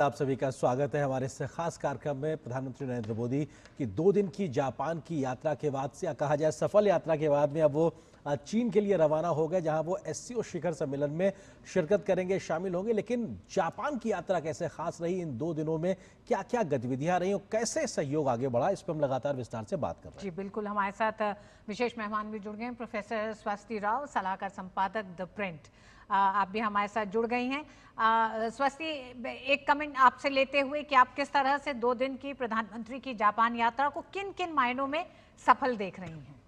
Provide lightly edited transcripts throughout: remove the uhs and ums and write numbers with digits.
आप सभी का स्वागत है हमारे इस खास कार्यक्रम में। प्रधानमंत्री नरेंद्र मोदी की 2 दिन की जापान की यात्रा के बाद से, या कहा जाए सफल यात्रा के बाद में, अब वो चीन के लिए रवाना हो गए, जहां वो एससीओ शिखर सम्मेलन में शिरकत करेंगे, शामिल होंगे। लेकिन जापान की यात्रा कैसे खास रही, इन 2 दिनों में क्या क्या गतिविधियां रही और कैसे सहयोग आगे बढ़ा, इस पर हम लगातार विस्तार से बात कर रहे हैं। जी बिल्कुल, हमारे साथ विशेष मेहमान भी जुड़ गए हैं। प्रोफेसर स्वस्ति राव, सलाहकार संपादक द प्रिंट, आप भी हमारे साथ जुड़ गई हैं। स्वस्ति, एक कमेंट आपसे लेते हुए कि आप किस तरह से 2 दिन की प्रधानमंत्री की जापान यात्रा को किन किन मायनों में सफल देख रही हैं?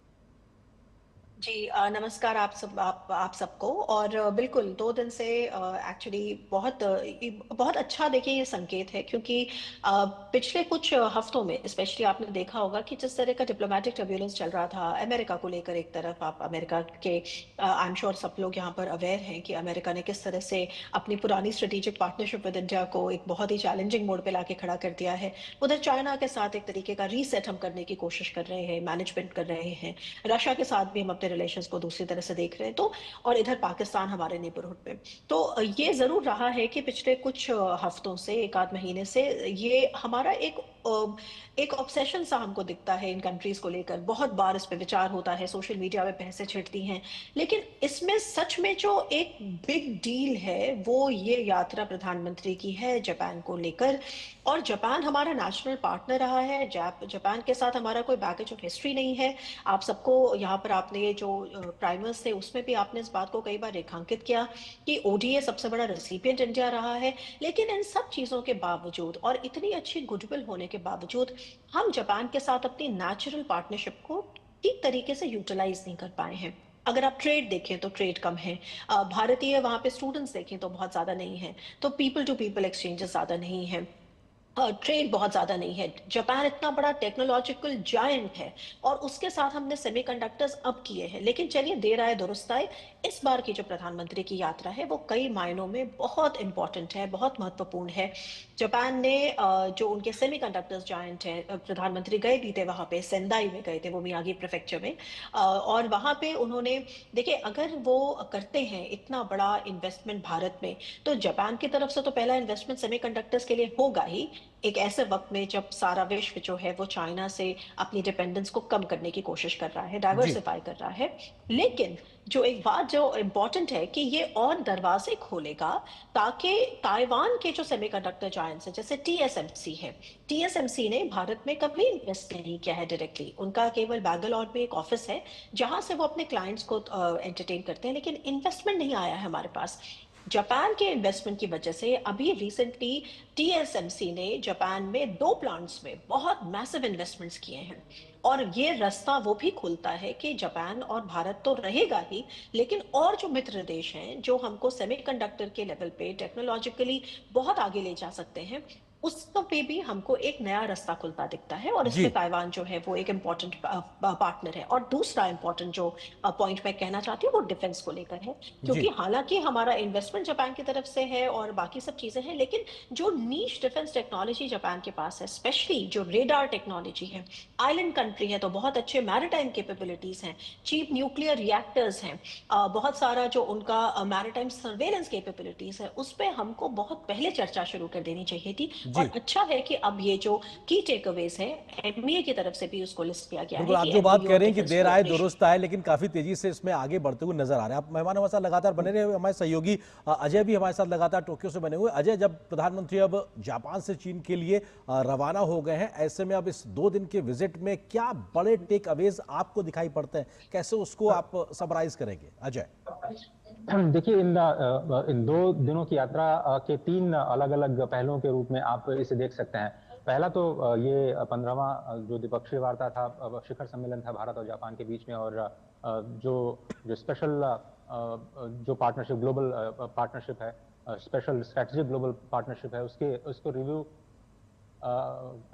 जी नमस्कार आप सबको। और बिल्कुल 2 दिन से एक्चुअली बहुत अच्छा देखिए ये संकेत है, क्योंकि पिछले कुछ हफ्तों में स्पेशली आपने देखा होगा कि जिस तरह का डिप्लोमेटिक टर्ब्यूलेंस चल रहा था अमेरिका को लेकर। एक तरफ आप अमेरिका के आई एम श्योर सब लोग यहाँ पर अवेयर हैं कि अमेरिका ने किस तरह से अपनी पुरानी स्ट्रेटेजिक पार्टनरशिप विद इंडिया को एक बहुत ही चैलेंजिंग मोड पे लाके खड़ा कर दिया है। उधर चाइना के साथ एक तरीके का रीसेट हम करने की कोशिश कर रहे हैं, मैनेजमेंट कर रहे हैं। रशिया के साथ भी हम अपने रिलेशंस को दूसरी तरह से देख रहे हैं। तो और इधर पाकिस्तान हमारे नेबरहुड में। तो ये जरूर रहा है कि पिछले कुछ हफ्तों से, एक आध महीने से, ये हमारा एक ऑब्सेशन सा हमको दिखता है इन कंट्रीज को लेकर। बहुत बार इस पे विचार होता है, सोशल मीडिया में बहसें छिड़ती हैं, लेकिन इसमें सच में जो एक बिग डील है वो ये यात्रा प्रधानमंत्री की है जापान को लेकर। और जापान हमारा नेशनल पार्टनर रहा है। जापान के साथ हमारा कोई बैगेज ऑफ हिस्ट्री नहीं है। आप सबको यहाँ पर, आपने ये जो प्राइमर्स थे उसमें भी आपने इस बात को कई बार रेखांकित किया कि ओडीए सबसे बड़ा रेसिपिएंट इंडिया रहा है। लेकिन इन सब चीजों के बावजूद और इतनी अच्छी गुडविल होने के बावजूद हम जापान के साथ अपनी नेचुरल पार्टनरशिप को ठीक तरीके से यूटिलाइज नहीं कर पाए हैं। अगर आप ट्रेड देखें तो ट्रेड कम है। भारतीय वहां पे स्टूडेंट्स देखें तो बहुत ज्यादा नहीं है। तो पीपल टू पीपल एक्सचेंजेस ज्यादा नहीं है। ट्रेड बहुत ज्यादा नहीं है। जापान इतना बड़ा टेक्नोलॉजिकल जायंट है और उसके साथ हमने सेमीकंडक्टर्स अब किए हैं। लेकिन चलिए, देर आए दुरुस्त आए। इस बार की जो प्रधानमंत्री की यात्रा है वो कई मायनों में बहुत इंपॉर्टेंट है, बहुत महत्वपूर्ण है। जापान ने जो उनके सेमीकंडक्टर्स जायंट है, प्रधानमंत्री गए भी थे वहां पे, सेंदाई में गए थे, वो मियागी प्रेफेक्चर में। और वहां पे उन्होंने, देखिए, अगर वो करते हैं इतना बड़ा इन्वेस्टमेंट भारत में, तो जापान की तरफ से तो पहला इन्वेस्टमेंट सेमीकंडक्टर्स के लिए होगा ही, एक ऐसे वक्त में जब सारा विश्व जो है वो चाइना से अपनी डिपेंडेंस को कम करने की कोशिश कर रहा है, जी। डाइवर्सिफाई कर रहा है। लेकिन जो एक बात जो इम्पोर्टेंट है कि ये और दरवाजे खोलेगा ताकि ताइवान के जो सेमीकंडक्टर जायंट्स है, जैसे टीएसएमसी है, टीएसएमसी ने भारत में कभी इन्वेस्ट नहीं किया है डायरेक्टली। उनका केवल बैंगलोर में एक ऑफिस है जहां से वो अपने क्लाइंट्स को एंटरटेन करते हैं, लेकिन इन्वेस्टमेंट नहीं आया है हमारे पास। जापान के इन्वेस्टमेंट की वजह से अभी रिसेंटली टीएसएमसी ने जापान में 2 प्लांट्स में बहुत मैसिव इन्वेस्टमेंट्स किए हैं। और ये रास्ता वो भी खुलता है कि जापान और भारत तो रहेगा ही, लेकिन और जो मित्र देश हैं जो हमको सेमीकंडक्टर के लेवल पे टेक्नोलॉजिकली बहुत आगे ले जा सकते हैं, उसको पे भी हमको एक नया रास्ता खुलता दिखता है। और जी। इसमें ताइवान जो है वो एक इम्पोर्टेंट पार्टनर है। और दूसरा इम्पोर्टेंट जो पॉइंट मैं कहना चाहती हूँ वो डिफेंस को लेकर है, जी। क्योंकि हालांकि हमारा इन्वेस्टमेंट जापान की तरफ से है और बाकी सब चीजें हैं, लेकिन जो नीश डिफेंस टेक्नोलॉजी जापान के पास है, स्पेशली जो रेडार टेक्नोलॉजी है, आइलैंड कंट्री है तो बहुत अच्छे मैरिटाइम कैपेबिलिटीज हैं, चीप न्यूक्लियर रिएक्टर्स हैं, बहुत सारा जो उनका मैरिटाइम सर्वेलेंस कैपेबिलिटीज है, उस पर हमको बहुत पहले चर्चा शुरू कर देनी चाहिए थी। और जी। अच्छा है कि अब ये जो की टेकअवेज है एमईए की तरफ से भी उसको लिस्ट किया गया है बिल्कुल, आप कि जो बात एमओयू कह ऑन रहे हैं कि डिफेंस देर आए कोऑपरेशन। दुरुस्त आए, लेकिन काफी तेजी से इसमें आगे बढ़ते हुए नजर आ रहे हैं। आप मेहमान हमारे साथ लगातार बने रहे। हमारे सहयोगी अजय भी हमारे साथ लगातार टोक्यो से बने हुए। अजय, जब प्रधानमंत्री अब जापान से चीन के लिए रवाना हो गए हैं, ऐसे में अब इस 2 दिन के विजिट में क्या बड़े टेक अवेज आपको दिखाई पड़ते हैं, कैसे उसको आप समराइज करेंगे अजय? देखिए, इन 2 दिनों की यात्रा के 3 अलग-अलग पहलुओं के रूप में आप इसे देख सकते हैं। पहला तो ये 15वां जो द्विपक्षीय वार्ता था, शिखर सम्मेलन था भारत और जापान के बीच में, और जो जो स्पेशल जो पार्टनरशिप, ग्लोबल पार्टनरशिप है, स्पेशल स्ट्रेटेजिक ग्लोबल पार्टनरशिप है, उसको रिव्यू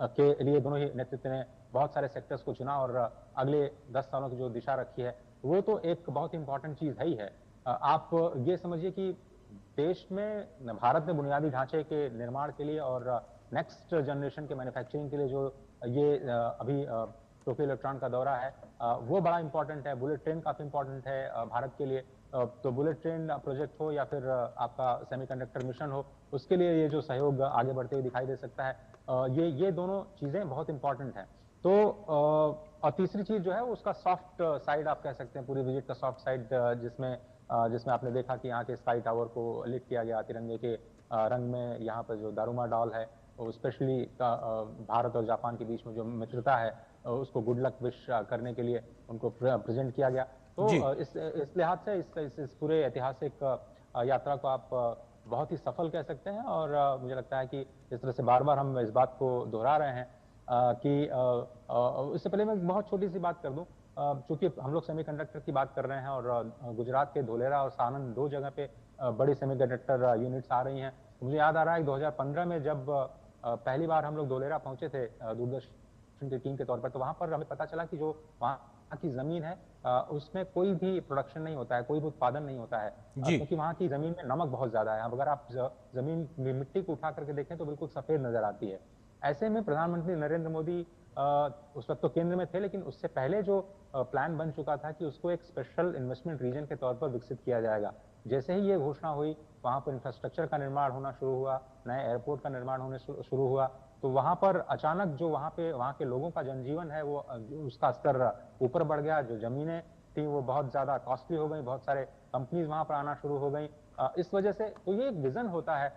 के लिए दोनों ही नेतृत्व ने बहुत सारे सेक्टर्स को चुना और अगले 10 सालों की जो दिशा रखी है वो तो एक बहुत इंपॉर्टेंट चीज है ही है। आप ये समझिए कि देश में भारत में बुनियादी ढांचे के निर्माण के लिए और नेक्स्ट जनरेशन के मैन्युफैक्चरिंग के लिए जो ये अभी टोक्यो इलेक्ट्रॉन का दौरा है, वो बड़ा इंपॉर्टेंट है। बुलेट ट्रेन काफी इंपॉर्टेंट है भारत के लिए। तो बुलेट ट्रेन प्रोजेक्ट हो या फिर आपका सेमीकंडक्टर मिशन हो, उसके लिए ये जो सहयोग आगे बढ़ते हुए दिखाई दे सकता है, ये दोनों चीजें बहुत इंपॉर्टेंट हैं। तो और तीसरी चीज जो है उसका सॉफ्ट साइड आप कह सकते हैं, पूरी विजिट का सॉफ्ट साइड, जिसमें आपने देखा कि यहाँ के स्काई टावर को लिट किया गया तिरंगे के रंग में। यहाँ पर जो दारुमा डॉल है, स्पेशली भारत और जापान के बीच में जो मित्रता है, उसको गुड लक विश करने के लिए उनको प्रेजेंट किया गया। तो जी। इस लिहाज से इस पूरे ऐतिहासिक यात्रा को आप बहुत ही सफल कह सकते हैं। और मुझे लगता है कि इस तरह से बार बार हम इस बात को दोहरा रहे हैं कि इससे पहले मैं एक बहुत छोटी सी बात कर दूं, चूंकि हम लोग सेमीकंडक्टर की बात कर रहे हैं और गुजरात के धोलेरा और सानंद दो जगह पे बड़ी सेमीकंडक्टर यूनिट्स आ रही हैं। मुझे याद आ रहा है 2015 में जब पहली बार हम लोग धोलेरा पहुंचे थे दूरदर्शन की टीम के तौर पर, तो वहां पर हमें पता चला कि जो वहाँ की जमीन है उसमें कोई भी प्रोडक्शन नहीं होता है, कोई भी उत्पादन नहीं होता है, क्योंकि वहाँ की जमीन में नमक बहुत ज्यादा है। अगर आप जमीन में मिट्टी को उठा करके देखें तो बिल्कुल सफेद नजर आती है। ऐसे में प्रधानमंत्री नरेंद्र मोदी उस वक्त तो केंद्र में थे, लेकिन उससे पहले जो प्लान बन चुका था कि उसको एक स्पेशल इन्वेस्टमेंट रीजन के तौर पर विकसित किया जाएगा। जैसे ही ये घोषणा हुई, वहां पर इंफ्रास्ट्रक्चर का निर्माण होना शुरू हुआ, नए एयरपोर्ट का निर्माण होने शुरू हुआ, तो वहां पर अचानक जो वहां के लोगों का जनजीवन है वो उसका स्तर ऊपर बढ़ गया। जो जमीनें थी वो बहुत ज्यादा कॉस्टली हो गई, बहुत सारे कंपनीज वहां पर आना शुरू हो गई। इस वजह से तो ये एक विजन होता है,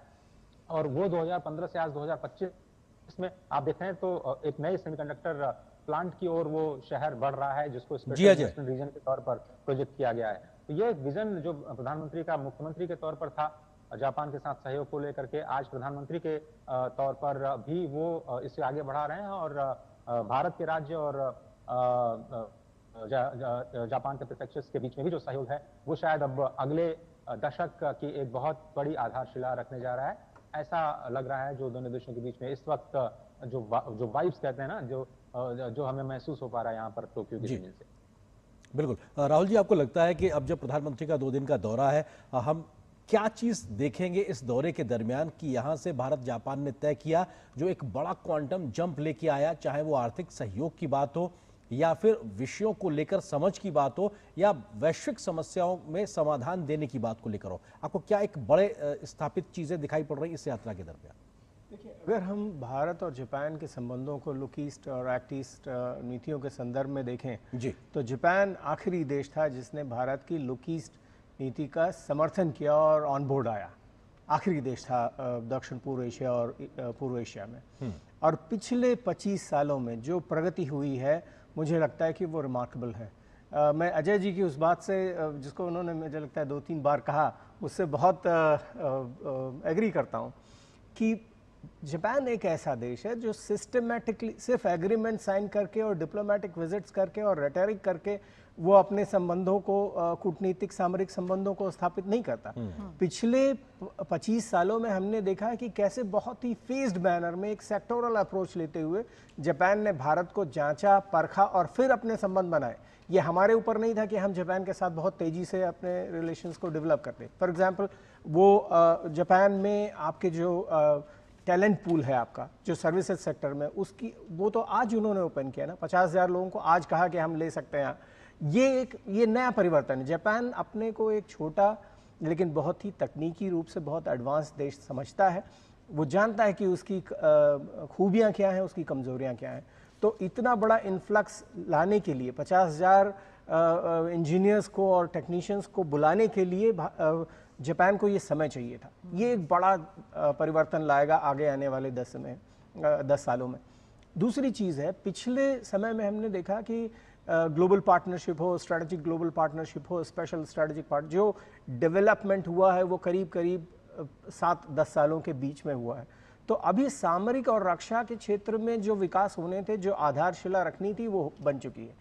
और वो 2015 से आज 2025 में आप देखें तो एक नए सेमीकंडक्टर प्लांट की ओर वो शहर बढ़ रहा है, जिसको स्पेशल इन्वेस्टमेंट रीजन के तौर पर प्रोजेक्ट किया गया है। तो ये एक विजन जो प्रधानमंत्री का मुख्यमंत्री के तौर पर था जापान के साथ सहयोग को लेकर के, आज प्रधानमंत्री के तौर पर भी वो इससे आगे बढ़ा रहे हैं। और भारत के राज्य और जापान के प्रीफेक्चर्स के बीच में भी जो सहयोग है वो शायद अब अगले दशक की एक बहुत बड़ी आधारशिला रखने जा रहा है, ऐसा लग रहा है। जो दोनों देशों के बीच में इस वक्त जो वाइब्स कहते हैं ना, जो हमें महसूस हो पा रहा है यहाँ पर टोक्यो की जमीन से। बिल्कुल। राहुल जी, आपको लगता है कि अब जब प्रधानमंत्री का 2 दिन का दौरा है, हम क्या चीज देखेंगे इस दौरे के दरमियान कि यहां से भारत जापान ने तय किया जो एक बड़ा क्वांटम जंप लेके आया, चाहे वो आर्थिक सहयोग की बात हो या फिर विषयों को लेकर समझ की बात हो या वैश्विक समस्याओं में समाधान देने की बात को लेकर हो, आपको क्या एक बड़े स्थापित चीजें दिखाई पड़ रही इस यात्रा के दरमियान? देखिए, अगर हम भारत और जापान के संबंधों को लुक ईस्ट और एक्ट ईस्ट नीतियों के संदर्भ में देखें जी, तो जापान आखिरी देश था जिसने भारत की लुक ईस्ट नीति का समर्थन किया और ऑन बोर्ड आया। आखिरी देश था दक्षिण पूर्व एशिया और पूर्व एशिया में। और पिछले 25 सालों में जो प्रगति हुई है, मुझे लगता है कि वो रिमार्केबल है। मैं अजय जी की उस बात से जिसको उन्होंने मुझे लगता है 2-3 बार कहा, उससे बहुत एग्री करता हूँ कि जापान एक ऐसा देश है जो सिस्टमैटिकली सिर्फ एग्रीमेंट साइन करके और डिप्लोमेटिक विजिट्स करके और रेटरिक करके वो अपने संबंधों को, कूटनीतिक सामरिक संबंधों को स्थापित नहीं करता। पिछले 25 सालों में हमने देखा है कि कैसे बहुत ही फेज्ड मैनर में एक सेक्टोरल अप्रोच लेते हुए जापान ने भारत को जांचा, परखा और फिर अपने संबंध बनाए। ये हमारे ऊपर नहीं था कि हम जापान के साथ बहुत तेजी से अपने रिलेशंस को डेवलप करते। फॉर एग्जांपल, वो जापान में आपके जो टैलेंट पूल है आपका, जो सर्विसेज सेक्टर में, उसकी वो तो आज उन्होंने ओपन किया ना, 50,000 लोगों को आज कहा कि हम ले सकते हैं। ये नया परिवर्तन है। जापान अपने को एक छोटा लेकिन बहुत ही तकनीकी रूप से बहुत एडवांस देश समझता है। वो जानता है कि उसकी खूबियां क्या हैं, उसकी कमजोरियां क्या हैं। तो इतना बड़ा इन्फ्लक्स लाने के लिए 50,000 इंजीनियर्स को और टेक्नीशियंस को बुलाने के लिए जापान को ये समय चाहिए था। ये एक बड़ा परिवर्तन लाएगा आगे आने वाले 10 सालों में। दूसरी चीज़ है, पिछले समय में हमने देखा कि ग्लोबल पार्टनरशिप हो, स्ट्रेटेजिक ग्लोबल पार्टनरशिप हो, स्पेशल स्ट्रेटेजिक पार्ट, जो डेवलपमेंट हुआ है वो करीब करीब 7-10 सालों के बीच में हुआ है। तो अभी सामरिक और रक्षा के क्षेत्र में जो विकास होने थे, जो आधारशिला रखनी थी, वो बन चुकी है।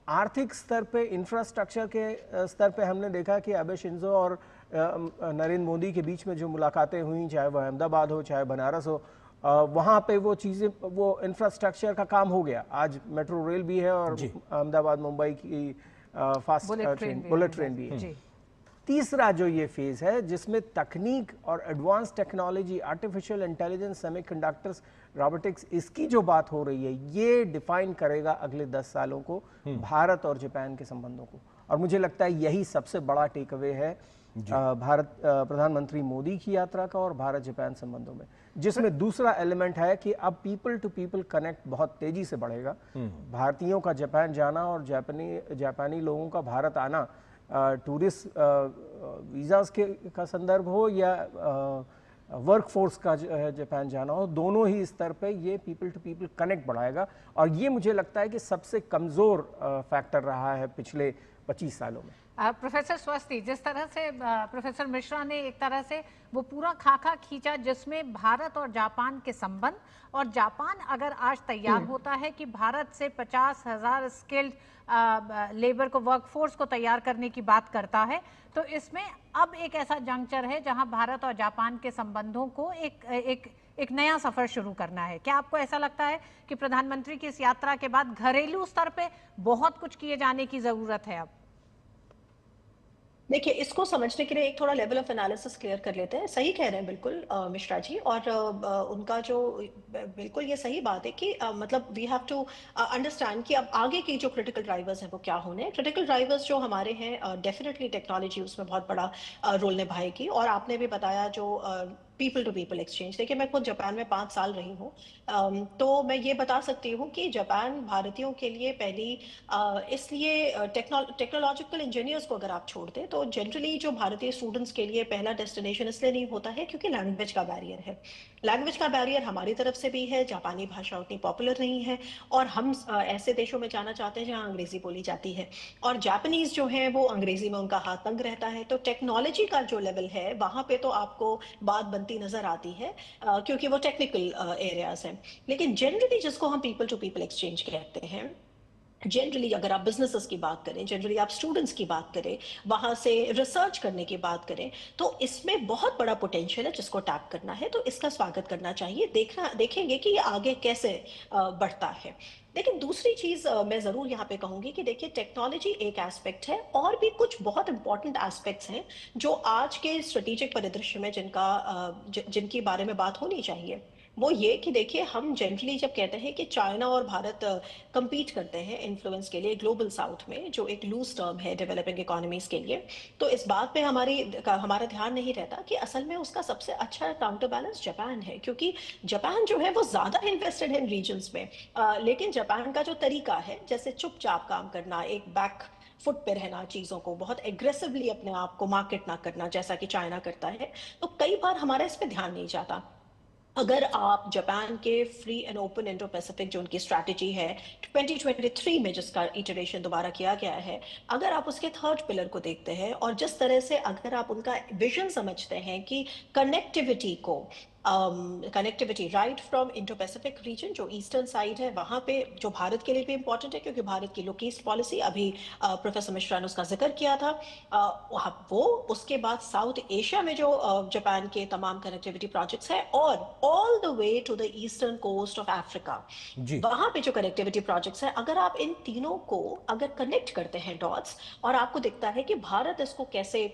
आर्थिक स्तर पे, इंफ्रास्ट्रक्चर के स्तर पे हमने देखा कि अबे शिंजो और नरेंद्र मोदी के बीच में जो मुलाकातें हुई, चाहे वह अहमदाबाद हो चाहे बनारस हो, वहाँ पे वो चीज़ें, वो इंफ्रास्ट्रक्चर का काम हो गया। आज मेट्रो रेल भी है और अहमदाबाद मुंबई की फास्ट बुलेट ट्रेन भी है। तीसरा जो ये फेज़ है जिसमें तकनीक और advance technology, artificial intelligence, semiconductors, robotics, इसकी जो बात हो रही है, ये डिफाइन करेगा अगले 10 सालों को भारत और जापान के संबंधों को। और मुझे लगता है यही सबसे बड़ा टेक अवे है भारत प्रधानमंत्री मोदी की यात्रा का और भारत जापान संबंधों में, जिसमें दूसरा एलिमेंट है कि अब पीपल टू पीपल कनेक्ट बहुत तेजी से बढ़ेगा। भारतीयों का जापान जाना और जापानी लोगों का भारत आना, टूरिस्ट वीज़ास का संदर्भ हो या वर्क फोर्स का जापान जाना हो, दोनों ही स्तर पे ये पीपल टू पीपल कनेक्ट बढ़ाएगा। और ये मुझे लगता है कि सबसे कमज़ोर फैक्टर रहा है पिछले 25 सालों में। प्रोफेसर स्वस्ति, जिस तरह से प्रोफेसर मिश्रा ने एक तरह से वो पूरा खाका खींचा जिसमें भारत और जापान के संबंध, और जापान अगर आज तैयार होता है कि भारत से 50,000 स्किल्ड लेबर को, वर्कफोर्स को तैयार करने की बात करता है, तो इसमें अब एक ऐसा जंक्चर है जहां भारत और जापान के संबंधों को एक नया सफर शुरू करना है। क्या आपको ऐसा लगता है कि प्रधानमंत्री की इस यात्रा के बाद घरेलू स्तर पे बहुत कुछ किए जाने की जरूरत है? अब देखिए, इसको समझने के लिए एक थोड़ा लेवल ऑफ एनालिसिस क्लियर कर लेते हैं। सही कह रहे हैं बिल्कुल मिश्रा जी, और उनका जो बिल्कुल ये सही बात है कि मतलब वी हैव टू अंडरस्टैंड कि अब आगे की जो क्रिटिकल ड्राइवर्स हैं वो क्या होने। क्रिटिकल ड्राइवर्स जो हमारे हैं, डेफिनेटली टेक्नोलॉजी उसमें बहुत बड़ा रोल निभाएगी। और आपने भी बताया जो पीपल टू पीपल एक्सचेंज, देखिए मैं खुद जापान में 5 साल रही हूँ, तो मैं ये बता सकती हूँ कि जापान भारतीयों के लिए पहली इसलिए टेक्नोलॉजिकल इंजीनियर्स को अगर आप छोड़ दें तो जनरली जो भारतीय स्टूडेंट्स के लिए पहला डेस्टिनेशन इसलिए नहीं होता है क्योंकि लैंग्वेज का बैरियर है। लैंग्वेज का बैरियर हमारी तरफ से भी है, जापानी भाषा उतनी पॉपुलर नहीं है, और हम ऐसे देशों में जाना चाहते हैं जहाँ अंग्रेजी बोली जाती है, और जापानीज जो है वो अंग्रेजी में उनका हाथ तंग रहता है। तो टेक्नोलॉजी का जो लेवल है वहां पे तो आपको बात बनती नजर आती है, क्योंकि वो टेक्निकल एरियाज हैं। लेकिन जनरली जिसको हम पीपल टू पीपल एक्सचेंज कहते हैं, जनरली अगर आप बिजनेसेस की बात करें, जनरली आप स्टूडेंट्स की बात करें, वहां से रिसर्च करने की बात करें, तो इसमें बहुत बड़ा पोटेंशियल है जिसको टैप करना है। तो इसका स्वागत करना चाहिए। देखेंगे कि ये आगे कैसे बढ़ता है। लेकिन दूसरी चीज मैं जरूर यहाँ पे कहूंगी कि देखिए, टेक्नोलॉजी एक एस्पेक्ट है, और भी कुछ बहुत इंपॉर्टेंट एस्पेक्ट्स हैं जो आज के स्ट्रेटेजिक परिदृश्य में जिनकी बारे में बात होनी चाहिए। वो ये कि देखिए, हम जनरली जब कहते हैं कि चाइना और भारत compete करते हैं इन्फ्लुएंस के लिए ग्लोबल साउथ में, जो एक लूज टर्म है डेवलपिंग इकोनॉमीज के लिए, तो इस बात पे हमारा ध्यान नहीं रहता कि असल में उसका सबसे अच्छा काउंटर बैलेंस जापान है, क्योंकि जापान जो है वो ज्यादा इन्वेस्टेड है इन रीजन्स में, लेकिन जापान का जो तरीका है, जैसे चुपचाप काम करना, एक बैक फुट पे रहना, चीजों को बहुत एग्रेसिवली अपने आप को मार्केट ना करना जैसा कि चाइना करता है, तो कई बार हमारा इस पे ध्यान नहीं जाता। अगर आप जापान के free and open Indo Pacific जो उनकी स्ट्रैटेजी है 2023 में, जिसका इटरेशन दोबारा किया गया है, अगर आप उसके थर्ड पिलर को देखते हैं और जिस तरह से अगर आप उनका विजन समझते हैं कि connectivity right from Indo Pacific region, जो ईस्टर्न साइड है वहां पे, जो भारत के लिए भी इंपॉर्टेंट है क्योंकि भारत की लोक ईस्ट पॉलिसी, अभी प्रोफेसर मिश्रा ने उसका जिक्र किया था, वो उसके बाद साउथ एशिया में जो जापान के तमाम कनेक्टिविटी प्रोजेक्ट्स है, और all the way to the eastern coast of Africa, वहां पे जो कनेक्टिविटी प्रोजेक्ट्स है, अगर आप इन तीनों को अगर कनेक्ट करते हैं डॉट्स, और आपको दिखता है कि भारत इसको कैसे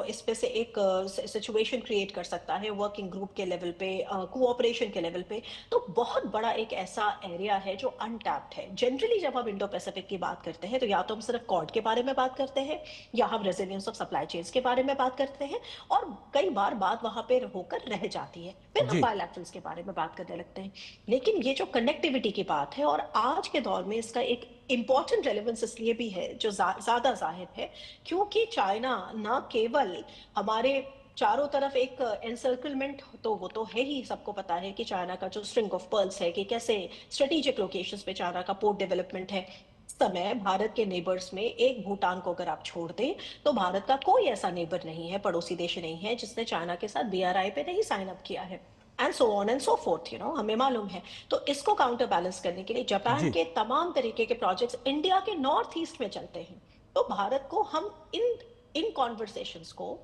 इस पे से एक सिचुएशन क्रिएट कर सकता है वर्किंग ग्रुप के लेवल पे, कोऑपरेशन के लेवल पे, तो बहुत बड़ा एक ऐसा एरिया है जो अनटैप्ड है। जनरली जब हम इंडो पैसिफिक की बात करते हैं तो या तो हम सिर्फ क्वाड के बारे में बात करते हैं, या हम रेजिलियंस ऑफ सप्लाई चेन्स के बारे में बात करते हैं, और कई बार बात वहां पे होकर रह जाती है, फिर हम बायलैटरल्स के बारे में बात करने लगते हैं। लेकिन ये जो कनेक्टिविटी की बात है, और आज के दौर में इसका एक इंपॉर्टेंट रेलेवेंस इसलिए भी है जो ज्यादा जाहिर है, क्योंकि चाइना न केवल हमारे चारों तरफ एक एनसर्कलमेंट, तो वो तो है ही, सबको पता है कि चाइना का जो स्ट्रिंग ऑफ पर्ल्स है, कि कैसे स्ट्रेटेजिक लोकेशंस पे चाइना का पोर्ट डेवलपमेंट है। समय भारत के नेबर्स में एक भूटान को अगर आप छोड़ दें तो भारत का कोई ऐसा नेबर नहीं है, पड़ोसी देश नहीं है, जिसने चाइना के साथ BRI पे नहीं साइन अप किया है, and so on and so fourth, हमें मालूम है। तो इसको काउंटर बैलेंस करने के लिए जापान के तमाम तरीके के प्रोजेक्ट्स इंडिया के नॉर्थ ईस्ट में चलते हैं। तो भारत को हम इन कॉन्वर्सेशंस को,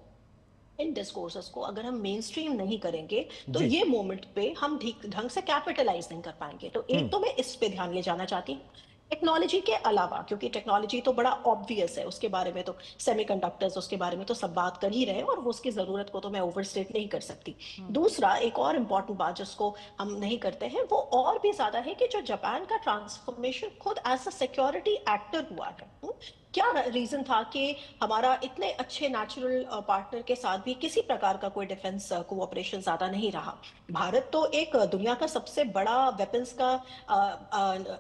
इन डिस्कोर्सेस को अगर हम मेन स्ट्रीम नहीं करेंगे तो ये मोमेंट पे हम ठीक ढंग से कैपिटलाइज नहीं कर पाएंगे। तो एक तो मैं इस पे ध्यान ले जाना चाहती हूँ, टेक्नोलॉजी के अलावा, क्योंकि टेक्नोलॉजी तो बड़ा ऑब्वियस है, उसके बारे में तो सेमीकंडक्टर्स, उसके बारे में तो सब बात कर ही रहे हैं, और वो उसकी जरूरत को तो मैं ओवरस्टेट नहीं कर सकती। दूसरा, एक और इम्पॉर्टेंट बात जिसको हम नहीं करते हैं, वो और भी ज्यादा है कि जो जापान का ट्रांसफॉर्मेशन खुद एज अ सिक्योरिटी एक्टर हुआ है, क्या रीजन था कि हमारा इतने अच्छे नेचुरल पार्टनर के साथ भी किसी प्रकार का कोई डिफेंस कोऑपरेशन ज्यादा नहीं रहा। भारत तो एक दुनिया का सबसे बड़ा वेपन्स का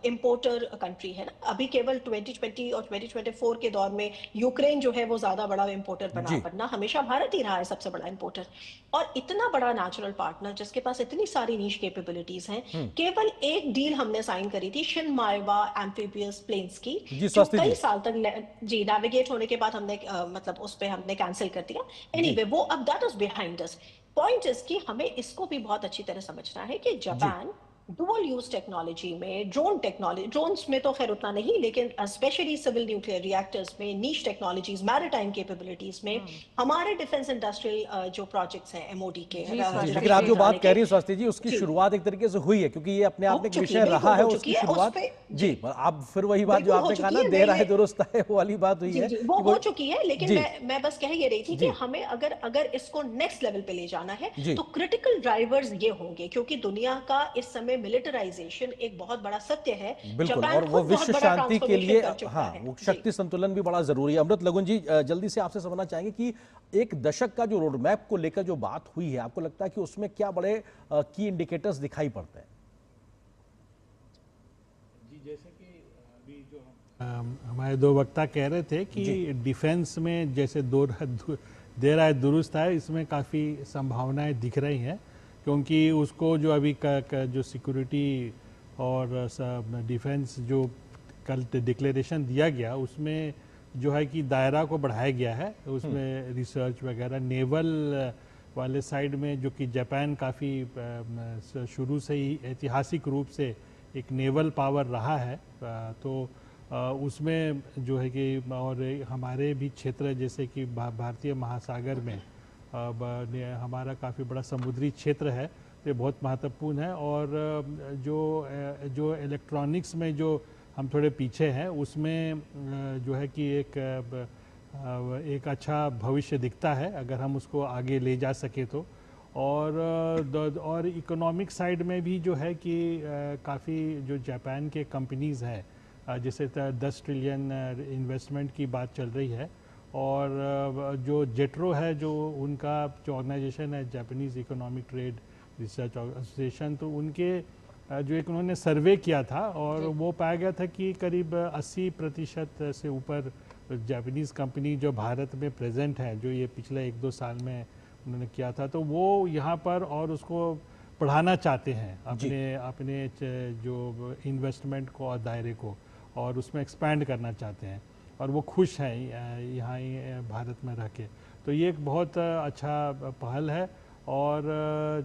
इंपोर्टर कंट्री है ना। अभी केवल 2020 और 2024 के दौर में यूक्रेन जो है वो ज्यादा बड़ा इंपोर्टर बना, जी। वरना हमेशा भारत ही रहा है सबसे बड़ा इंपोर्टर। और इतना बड़ा नेचुरल पार्टनर जिसके पास इतनी सारी नीश कैपेबिलिटीज हैं, केवल एक डील हमने साइन करी थी शिन माइवा एम्फीबियस प्लेन्स की, जी जो स्वाति कई जी। साल तक जी नेविगेट होने के बाद हमने मतलब उस पे हमने कैंसिल कर दिया। एनीवे वो अब that is behind us. Point is कि हमें इसको भी बहुत अच्छी तरह समझना है कि जी जापान डुअल यूज टेक्नोलॉजी में, ड्रोन टेक्नोलॉजी, ड्रोन्स में तो खैर उतना नहीं, लेकिन स्पेशली सिविल न्यूक्लियर रिएक्टर्स में, नीश टेक्नोलॉजीज, मैरिटाइम कैपेबिलिटीज में हमारे डिफेंस इंडस्ट्रियल जो प्रोजेक्ट्स हैं एमओडी के, जी, स्वाति जी, जी, लेकिन आप जी। जो बात मंत्रालय कह के, रही हैं स्वाति जी, उसकी जी शुरुआत एक तरीके से हुई है, क्योंकि ये अपने आप हो में एक चुकी विषय है, रहा बिल्कुल है, हो उसकी चुकी है। उस शुरुआत। पे जी, जी अब फिर वही बात जो बिल्कुल हो आपने कहा चुकी ना, है। मैं देर आए ये दुरुस्त आए, वो वाली बात हुई जी है जी वो कि हो चुकी है, लेकिन जी मैं बस कह ये रही थी कि जी हमें अगर अगर इसको नेक्स्ट लेवल पे ले जाना है जी तो क्रिटिकल ड्राइवर्स ये होंगे, क्योंकि दुनिया का इस समय मिलिटराइजेशन एक बहुत बड़ा सत्य है। बिल्कुल, जापान और वो खुद बहुत विश्व बड़ा शांति के ट्रांसफॉर्मेशन लिए कर चुका हाँ, है। वो जी शक्ति संतुलन भी बड़ा जरूरी है। अमृत लगुन जी, जल्दी से आपसे समझना चाहेंगे कि एक दशक का जो रोड मैप को लेकर जो बात हुई है, आपको लगता है कि उसमें क्या बड़े की इंडिकेटर्स दिखाई पड़ते हैं? जी, जैसे कि अभी जो हमारे दो वक्ता कह रहे थे कि डिफेंस में जैसे देर आए दुरुस्त आए, इसमें काफ़ी संभावनाएं दिख रही हैं, क्योंकि उसको जो अभी जो सिक्योरिटी और डिफेंस जो कल डिक्लेरेशन दिया गया, उसमें जो है कि दायरा को बढ़ाया गया है। उसमें रिसर्च वगैरह नेवल वाले साइड में, जो कि जापान काफ़ी शुरू से ही ऐतिहासिक रूप से एक नेवल पावर रहा है, तो उसमें जो है कि और हमारे भी क्षेत्र जैसे कि भारतीय महासागर में हमारा काफ़ी बड़ा समुद्री क्षेत्र है, तो ये बहुत महत्वपूर्ण है। और जो इलेक्ट्रॉनिक्स में जो हम थोड़े पीछे हैं, उसमें जो है कि एक अच्छा भविष्य दिखता है अगर हम उसको आगे ले जा सके तो। और इकोनॉमिक साइड में भी जो है कि काफ़ी जो जापान के कंपनीज़ हैं, जैसे 10 ट्रिलियन इन्वेस्टमेंट की बात चल रही है। और जो जेट्रो है, जो उनका जो ऑर्गेनाइजेशन है, Japanese economic trade research association, तो उनके जो एक उन्होंने सर्वे किया था और वो पाया गया था कि करीब 80% से ऊपर जापानीज़ कंपनी जो भारत में प्रेजेंट है, जो ये पिछले 1-2 साल में उन्होंने किया था, तो वो यहाँ पर और उसको बढ़ाना चाहते हैं अपने जो इन्वेस्टमेंट को और दायरे को, और उसमें एक्सपैंड करना चाहते हैं, और वो खुश हैं यहाँ भारत में रह के। तो ये एक बहुत अच्छा पहल है। और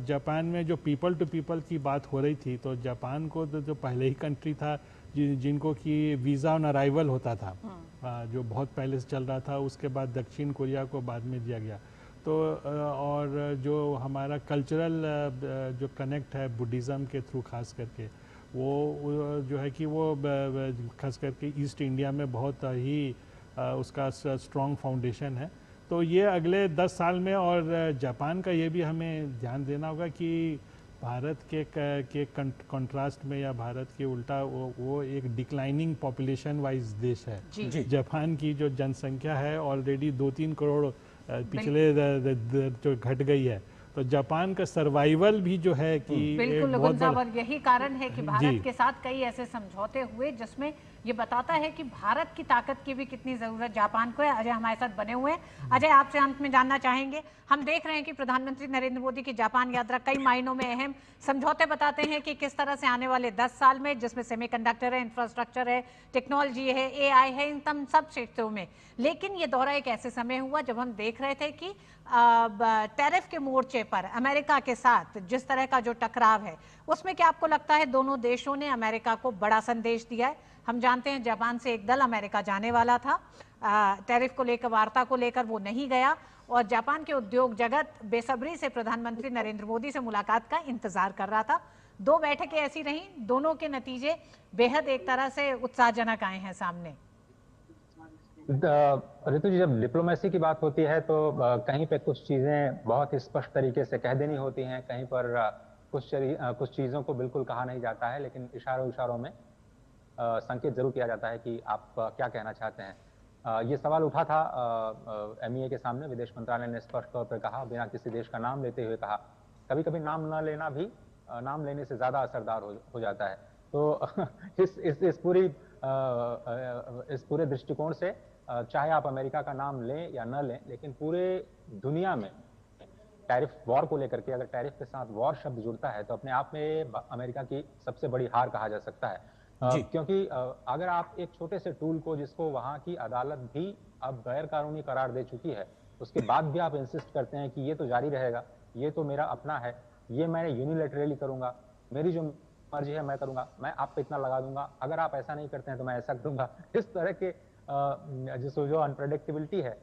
जापान में जो पीपल टू पीपल की बात हो रही थी, तो जापान को तो जो पहले ही कंट्री था जिनको कि वीज़ा ऑन अराइवल होता था, जो बहुत पहले से चल रहा था, उसके बाद दक्षिण कोरिया को बाद में दिया गया। तो और जो हमारा कल्चरल जो कनेक्ट है बुद्धिज़्म के थ्रू खास करके, वो जो है कि वो खास करके ईस्ट इंडिया में बहुत ही उसका स्ट्रॉन्ग फाउंडेशन है। तो ये अगले 10 साल में, और जापान का ये भी हमें ध्यान देना होगा कि भारत के कंट्रास्ट में या भारत के उल्टा वो एक डिक्लाइनिंग पॉपुलेशन वाइज देश है। जापान की जो जनसंख्या है ऑलरेडी 2-3 करोड़ पिछले जो घट गई है, तो जापान का सर्वाइवल भी जो है कि बिल्कुल बहुत बड़ा, और यही कारण है कि भारत के साथ कई ऐसे समझौते हुए जिसमें ये बताता है कि भारत की ताकत की भी कितनी जरूरत जापान को है। अजय हमारे साथ बने हुए हैं। अजय, आपसे अंत में जानना चाहेंगे, हम देख रहे हैं कि प्रधानमंत्री नरेंद्र मोदी की जापान यात्रा कई मायनों में अहम समझौते बताते हैं कि किस तरह से आने वाले 10 साल में, जिसमें सेमीकंडक्टर है, इंफ्रास्ट्रक्चर है, टेक्नोलॉजी है, AI है, इन तम सब क्षेत्रों में। लेकिन ये दौरा एक ऐसे समय हुआ जब हम देख रहे थे कि टैरिफ के मोर्चे पर अमेरिका के साथ जिस तरह का जो टकराव है, उसमें क्या आपको लगता है दोनों देशों ने अमेरिका को बड़ा संदेश दिया है? हम जानते हैं जापान से एक दल अमेरिका जाने वाला था, टैरिफ को लेकर, वार्ता को लेकर वो नहीं गया, और जापान के उद्योग जगत बेसब्री से प्रधानमंत्री नरेंद्र मोदी से मुलाकात का इंतजार कर रहा था। 2 बैठकें ऐसी रहीं, दोनों के नतीजे बेहद एक तरह से उत्साहजनक आए हैं सामने। ऋतु जी, जब डिप्लोमेसी की बात होती है तो कहीं पे कुछ चीज़ें बहुत ही स्पष्ट तरीके से कह देनी होती हैं, कहीं पर कुछ चीज़ों को बिल्कुल कहा नहीं जाता है, लेकिन इशारों में संकेत जरूर किया जाता है कि आप क्या कहना चाहते हैं। ये सवाल उठा था MEA के सामने। विदेश मंत्रालय ने स्पष्ट तौर पर कहा, बिना किसी देश का नाम लेते हुए कहा, कभी कभी नाम न लेना भी नाम लेने से ज्यादा असरदार हो जाता है। तो इस पूरे दृष्टिकोण से चाहे आप अमेरिका का नाम लें या न लें, लेकिन पूरे दुनिया में टैरिफ वॉर को लेकर के, अगर टैरिफ के साथ वॉर शब्द जुड़ता है तो अपने आप में अमेरिका की सबसे बड़ी हार कहा जा सकता है। क्योंकि अगर आप एक छोटे से टूल को, जिसको वहां की अदालत भी अब गैर कानूनी करार दे चुकी है, उसके बाद भी आप इंसिस्ट करते हैं कि ये तो जारी रहेगा, ये तो मेरा अपना है, ये मैं यूनिलैटरली करूंगा, मेरी जो मर्जी है मैं करूंगा, मैं आप पे इतना लगा दूंगा, अगर आप ऐसा नहीं करते हैं तो मैं ऐसा करूंगा। इस तरह के जो अनप्रेडिक्टेबिलिटी है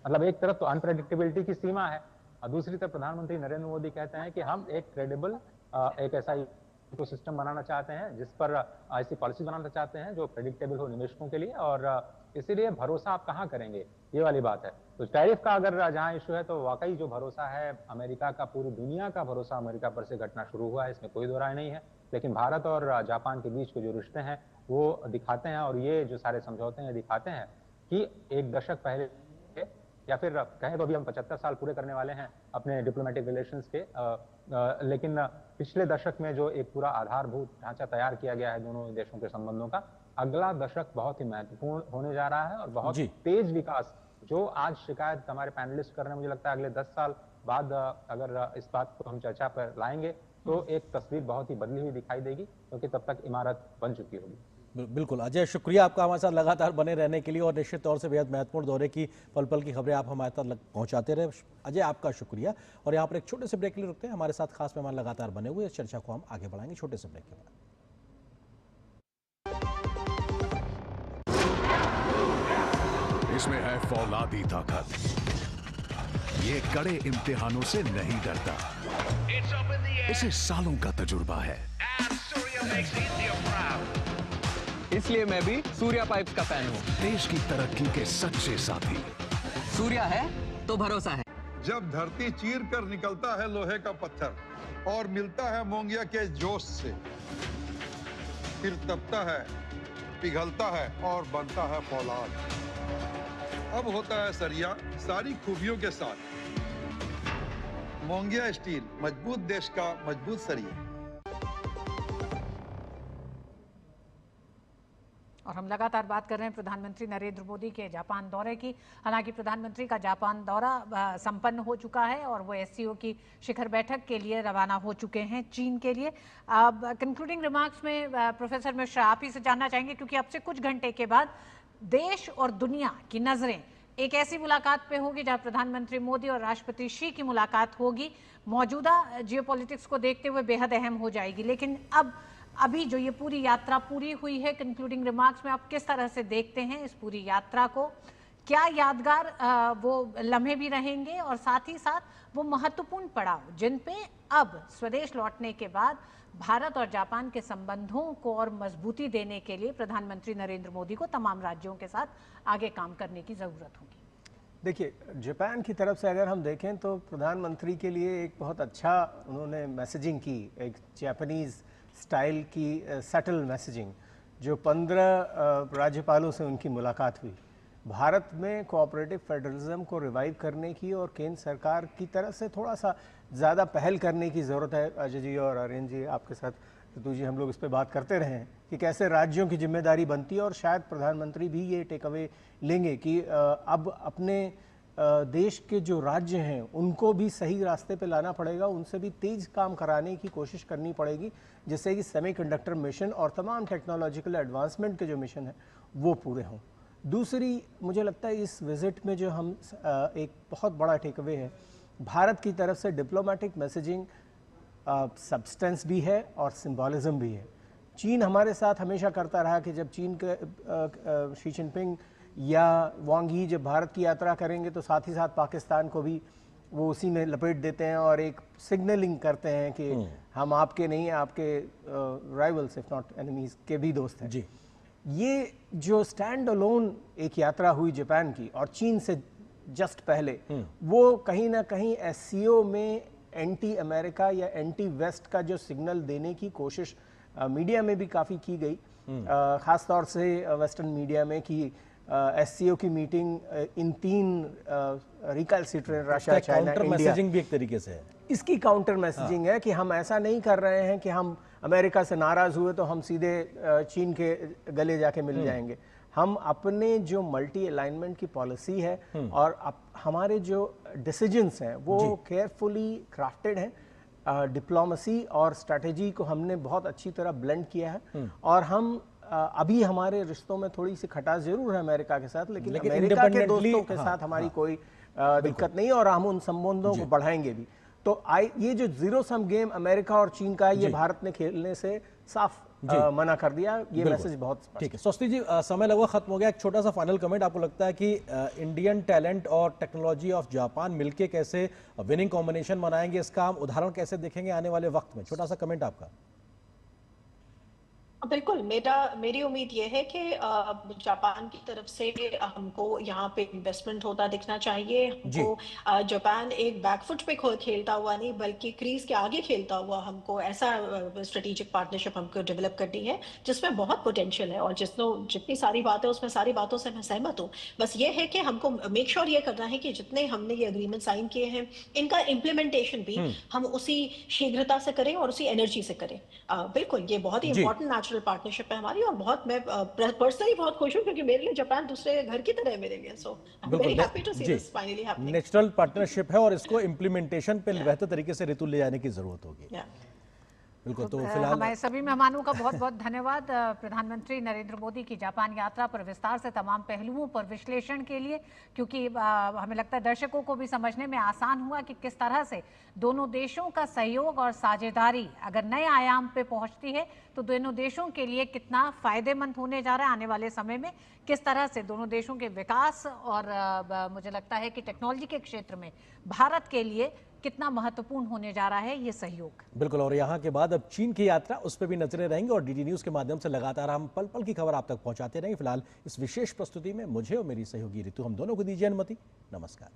मतलब एक तरफ तो अनप्रेडिक्टेबिलिटी की सीमा है और दूसरी तरफ प्रधानमंत्री नरेंद्र मोदी कहते हैं कि हम एक क्रेडिबल एक ऐसा इकोसिस्टम बनाना चाहते हैं, जिस पर ऐसी पॉलिसी बनाना चाहते हैं जो प्रेडिक्टेबल हो निवेशकों के लिए, और इसीलिए भरोसा आप कहाँ करेंगे, ये वाली बात है। तो टैरिफ का अगर जहाँ इशू है, तो वाकई जो भरोसा है अमेरिका का, पूरी दुनिया का भरोसा अमेरिका पर से घटना शुरू हुआ है, इसमें कोई दो राय नहीं है। लेकिन भारत और जापान के बीच के जो रिश्ते हैं वो दिखाते हैं, और ये जो सारे समझौते हैं दिखाते हैं कि एक दशक पहले, या फिर कहें तो अभी हम 75 साल पूरे करने वाले हैं अपने डिप्लोमेटिक रिलेशंस के, लेकिन पिछले दशक में जो एक पूरा आधारभूत ढांचा तैयार किया गया है दोनों देशों के संबंधों का, अगला दशक बहुत ही महत्वपूर्ण होने जा रहा है और बहुत तेज विकास जो आज शिकायत हमारे पैनलिस्ट कर रहे हैं, मुझे लगता है अगले 10 साल बाद अगर इस बात को हम चर्चा पर लाएंगे तो एक तस्वीर बहुत ही बदली हुई दिखाई देगी, क्योंकि तब तक इमारत बन चुकी होगी। बिल्कुल अजय, शुक्रिया आपका हमारे साथ लगातार बने रहने के लिए, और निश्चित तौर से बेहद महत्वपूर्ण दौरे की पल पल की खबरें आप हमारे साथ पहुंचाते रहे। अजय, आपका शुक्रिया। और यहाँ पर एक छोटे से ब्रेक के लिए रुकते हैं, हमारे साथ खास मेहमान लगातार बने हुए, इस चर्चा को हम आगे बढ़ाएंगे छोटे से ब्रेक के बाद। इसमें है फौलादी ताकत, ये कड़े इम्तिहानों से नहीं डरता, इसे सालों का तजुर्बा है, इसलिए मैं भी सूर्या पाइप्स का फैन हूँ। देश की तरक्की के सच्चे साथी। सूर्या है तो भरोसा है। जब धरती चीर कर निकलता है लोहे का पत्थर और मिलता है मोंगिया के जोश से, फिर तपता है, पिघलता है और बनता है फौलाद। अब होता है सरिया सारी खूबियों के साथ। मोंगिया स्टील, मजबूत देश का मजबूत सरिया। और हम लगातार बात कर रहे हैं प्रधानमंत्री नरेंद्र मोदी के जापान दौरे की। हालांकि प्रधानमंत्री का जापान दौरा संपन्न हो चुका है और वो SCO की शिखर बैठक के लिए रवाना हो चुके हैं चीन के लिए। अब कंक्लूडिंग रिमार्क्स में प्रोफेसर मिश्रा, आप ही से जानना चाहेंगे, क्योंकि अब से कुछ घंटे के बाद देश और दुनिया की नजरें एक ऐसी मुलाकात पे होगी जहां प्रधानमंत्री मोदी और राष्ट्रपति शी की मुलाकात होगी। मौजूदा जियोपॉलिटिक्स को देखते हुए बेहद अहम हो जाएगी। लेकिन अभी जो ये पूरी यात्रा पूरी हुई है, कंक्लूडिंग रिमार्क्स में आप किस तरह से देखते हैं इस पूरी यात्रा को? क्या यादगार वो लम्हे भी रहेंगे और साथ ही साथ वो महत्वपूर्ण पड़ाव जिन पे अब स्वदेश लौटने के बाद भारत और जापान के संबंधों को और मजबूती देने के लिए प्रधानमंत्री नरेंद्र मोदी को तमाम राज्यों के साथ आगे काम करने की ज़रूरत होगी? देखिए, जापान की तरफ से अगर हम देखें तो प्रधानमंत्री के लिए एक बहुत अच्छा उन्होंने मैसेजिंग की, एक जापानीज़ स्टाइल की सटल मैसेजिंग, जो 15 राज्यपालों से उनकी मुलाकात हुई। भारत में कोऑपरेटिव फेडरलिज्म को रिवाइव करने की और केंद्र सरकार की तरफ से थोड़ा सा ज़्यादा पहल करने की ज़रूरत है। अजय जी और आर्यन जी, आपके साथ ऋतु जी, हम लोग इस पे बात करते रहे हैं कि कैसे राज्यों की जिम्मेदारी बनती है, और शायद प्रधानमंत्री भी ये टेक अवे लेंगे कि अब अपने देश के जो राज्य हैं उनको भी सही रास्ते पे लाना पड़ेगा, उनसे भी तेज़ काम कराने की कोशिश करनी पड़ेगी, जिससे कि सेमीकंडक्टर मिशन और तमाम टेक्नोलॉजिकल एडवांसमेंट के जो मिशन हैं वो पूरे हों। दूसरी, मुझे लगता है इस विज़िट में जो हम एक बहुत बड़ा टेक अवे है, भारत की तरफ से डिप्लोमेटिक मैसेजिंग सब्सटेंस भी है और सिंबॉलिज्म भी है। चीन हमारे साथ हमेशा करता रहा कि जब चीन के शी जिनपिंग या वांग यी जब भारत की यात्रा करेंगे तो साथ ही साथ पाकिस्तान को भी वो उसी में लपेट देते हैं और एक सिग्नलिंग करते हैं कि हम आपके नहीं, आपके राइवल्स इफ नॉट एनिमीज के भी दोस्त हैं जी। ये जो स्टैंड अलोन एक यात्रा हुई जापान की और चीन से जस्ट पहले, वो कहीं ना कहीं SCO में एंटी अमेरिका या एंटी वेस्ट का जो सिग्नल देने की कोशिश मीडिया में भी काफ़ी की गई। खास तौर से वेस्टर्न मीडिया में कि SCO की meeting in 3 recalcitrant Russia, China, India, messaging भी एक तरीके से है। इसकी काउंटर मैसेजिंग है कि हम ऐसा नहीं कर रहे हैं कि हम अमेरिका से नाराज हुए तो हम सीधे चीन के गले जाके मिल जाएंगे। हम अपने जो मल्टी अलाइनमेंट की पॉलिसी है और हमारे जो डिसीजंस हैं वो केयरफुली क्राफ्टेड हैं। डिप्लोमेसी और स्ट्रैटेजी को हमने बहुत अच्छी तरह ब्लेंड किया है और हम अभी हमारे रिश्तों में थोड़ी सी खटास जरूर है अमेरिका के साथ, लेकिन अमेरिका के दोस्तों के साथ हमारी कोई दिक्कत नहीं और हम उन संबंधों को बढ़ाएंगे भी। तो ये जो जीरो सम गेम अमेरिका और चीन का है, ये भारत ने खेलने से साफ मना कर दिया। ये मैसेज बहुत ठीक है। स्वस्ति जी, समय लगभग खत्म हो गया, एक छोटा सा फाइनल कमेंट, आपको लगता है कि इंडियन टैलेंट और टेक्नोलॉजी ऑफ जापान मिलके कैसे विनिंग कॉम्बिनेशन बनाएंगे, इसका हम उदाहरण कैसे देखेंगे आने वाले वक्त में? छोटा सा कमेंट आपका। बिल्कुल, मेरी उम्मीद ये है कि जापान की तरफ से हमको यहाँ पे इन्वेस्टमेंट होता दिखना चाहिए। हमको जापान एक बैकफुट पे खेलता हुआ नहीं बल्कि क्रीज के आगे खेलता हुआ हमको ऐसा स्ट्रेटेजिक पार्टनरशिप हमको डेवलप करनी है जिसमें बहुत पोटेंशियल है और जितनी सारी बातें उसमें सारी बातों से मैं सहमत हूँ। बस ये है कि हमको मेक श्योर ये करना है कि जितने हमने ये एग्रीमेंट साइन किए हैं इनका इम्प्लीमेंटेशन भी हम उसी शीघ्रता से करें और उसी एनर्जी से करें। बिल्कुल, ये बहुत ही इंपॉर्टेंट नेचुरल पार्टनरशिप है हमारी और बहुत मैं पर्सनली बहुत खुश हूं क्योंकि मेरे लिए जापान दूसरे घर की तरह है मेरे लिए। So I am very happy to see this finally happening. Natural partnership है और इसको इम्प्लीमेंटेशन पे बेहतर तरीके से ऋतु ले जाने की जरूरत होगी। बिल्कुल। तो फिलहाल हमारे सभी मेहमानों का बहुत बहुत धन्यवाद। प्रधानमंत्री नरेंद्र मोदी की जापान यात्रा पर विस्तार से तमाम पहलुओं पर विश्लेषण के लिए, क्योंकि हमें लगता है दर्शकों को भी समझने में आसान हुआ कि किस तरह से दोनों देशों का सहयोग और साझेदारी अगर नए आयाम पे पहुंचती है तो दोनों देशों के लिए कितना फायदेमंद होने जा रहा है आने वाले समय में, किस तरह से दोनों देशों के विकास और मुझे लगता है कि टेक्नोलॉजी के क्षेत्र में भारत के लिए कितना महत्वपूर्ण होने जा रहा है ये सहयोग। बिल्कुल। और यहाँ के बाद अब चीन की यात्रा, उस पर भी नजरें रहेंगी और डीडी न्यूज के माध्यम से लगातार हम पल पल की खबर आप तक पहुंचाते रहेंगे। फिलहाल इस विशेष प्रस्तुति में मुझे और मेरी सहयोगी ऋतु, हम दोनों को दीजिए अनुमति। नमस्कार।